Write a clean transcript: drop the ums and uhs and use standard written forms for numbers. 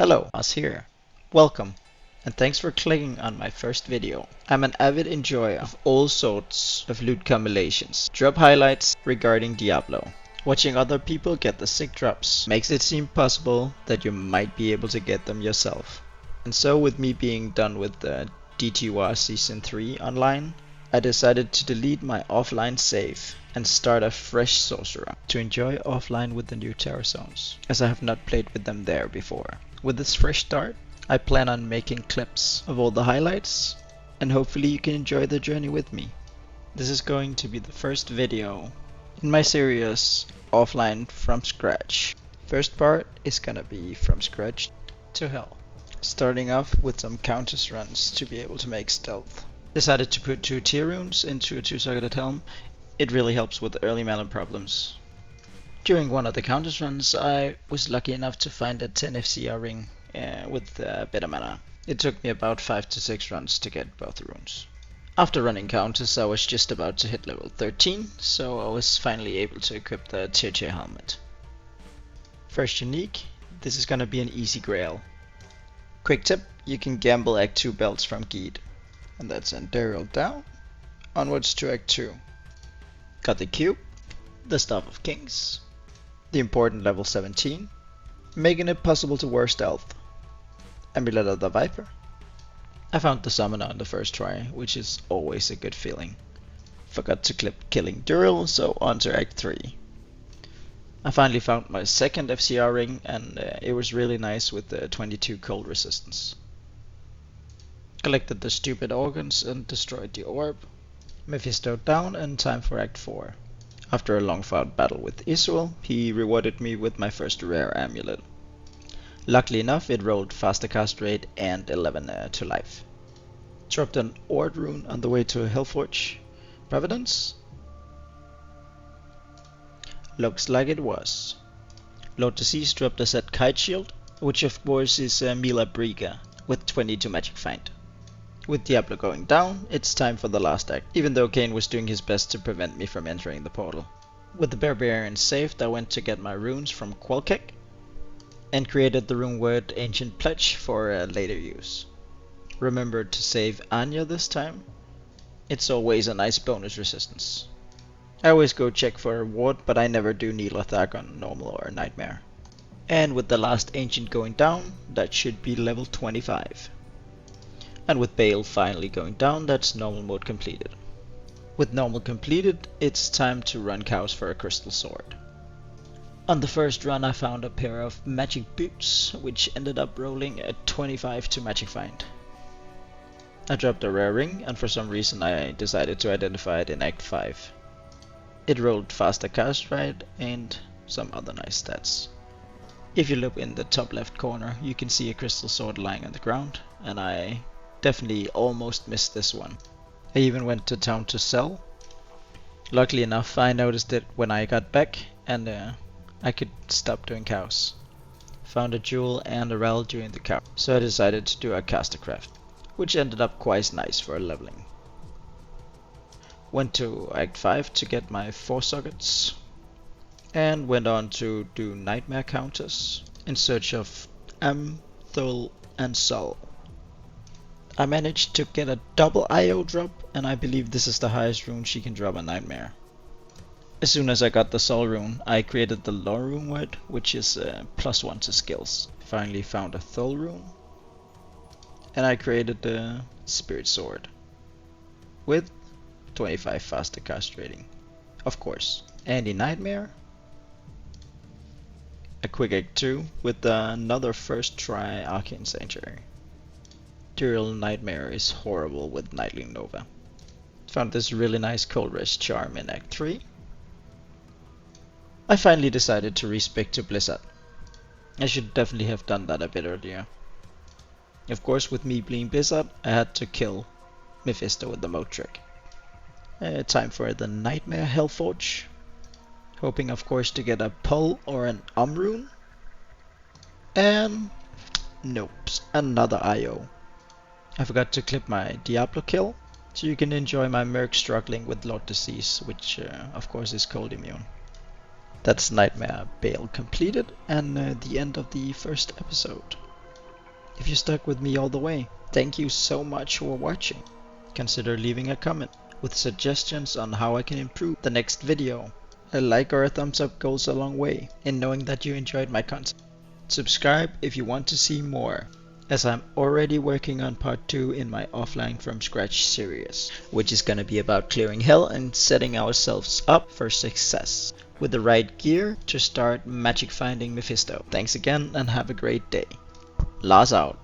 Hello, Lars here. Welcome, and thanks for clicking on my first video. I'm an avid enjoyer of all sorts of loot compilations, drop highlights regarding Diablo. Watching other people get the sick drops makes it seem possible that you might be able to get them yourself. And so with me being done with the DTWR Season 3 online, I decided to delete my offline save and start a fresh sorcerer to enjoy offline with the new Terror Zones, as I have not played with them there before. With this fresh start, I plan on making clips of all the highlights, and hopefully you can enjoy the journey with me. This is going to be the first video in my series offline from scratch. First part is gonna be from scratch to hell, starting off with some countess runs to be able to make stealth. Decided to put 2 tier runes into a 2-socketed helm. It really helps with early melon problems. During one of the countess runs, I was lucky enough to find a 10 FCR ring with better mana. It took me about 5 to 6 runs to get both runes. After running countess, I was just about to hit level 13, so I was finally able to equip the tier 2 helmet. First unique, this is gonna be an easy grail. Quick tip, you can gamble Act 2 belts from Geed. And that's Endurial down, onwards to Act 2. Got the cube, the Staff of Kings, the important level 17, making it possible to wear stealth. Amulet of the Viper. I found the summoner on the first try, which is always a good feeling. Forgot to clip killing Dural, so on to Act 3. I finally found my second FCR ring, and it was really nice with the 22 cold resistance. Collected the stupid organs and destroyed the orb. Mephisto down, and time for Act 4. After a long fought battle with Israel, he rewarded me with my first rare amulet. Luckily enough, it rolled faster cast rate and 11 to life. Dropped an Ord rune on the way to Hellforge. Providence? Looks like it was. Lord Disease dropped a set Kite Shield, which of course is Mila Briga, with 22 magic find. With Diablo going down, it's time for the last act, even though Kane was doing his best to prevent me from entering the portal. With the Barbarian saved, I went to get my runes from Qualkek, and created the rune word Ancient Pledge for later use. Remembered to save Anya this time. It's always a nice bonus resistance. I always go check for a ward, but I never do Neelathag on normal or nightmare. And with the last Ancient going down, that should be level 25. And with Bale finally going down, that's normal mode completed. With normal completed, it's time to run cows for a crystal sword. On the first run I found a pair of magic boots, which ended up rolling a 25 to magic find. I dropped a rare ring, and for some reason I decided to identify it in Act 5. It rolled faster cast rate and some other nice stats. If you look in the top left corner, you can see a crystal sword lying on the ground, and I definitely almost missed this one. I even went to town to sell. Luckily enough, I noticed it when I got back, and I could stop doing cows. Found a jewel and a rel during the cow, so I decided to do a castercraft, which ended up quite nice for leveling. Went to Act 5 to get my 4 sockets, and went on to do nightmare counters in search of Thul, and Sol. I managed to get a double IO drop, and I believe this is the highest rune she can drop a nightmare. As soon as I got the Sol rune, I created the Lore rune word, which is +1 to skills. Finally found a Thul rune, and I created the Spirit Sword with 25 faster cast rating. Of course, Andy Nightmare. A quick Act 2 with another first try Arcane Sanctuary. Dural Nightmare is horrible with Nightling Nova. Found this really nice Cold Rest charm in Act 3. I finally decided to respec to Blizzard. I should definitely have done that a bit earlier. Of course, with me being Blizzard, I had to kill Mephisto with the moat trick. Time for the Nightmare Hellforge. Hoping of course to get a Pull or an rune. And nope, another IO. I forgot to clip my Diablo kill, so you can enjoy my Merc struggling with Lord Disease, which of course is cold immune. That's Nightmare Bale completed, and the end of the first episode. if you stuck with me all the way. Thank you so much for watching. Consider leaving a comment with suggestions on how I can improve the next video. A like or a thumbs up goes a long way in knowing that you enjoyed my content. Subscribe if you want to see more, as I'm already working on part 2 in my offline from scratch series, which is gonna be about clearing hell and setting ourselves up for success with the right gear to start magic finding Mephisto. Thanks again and have a great day. Lars out.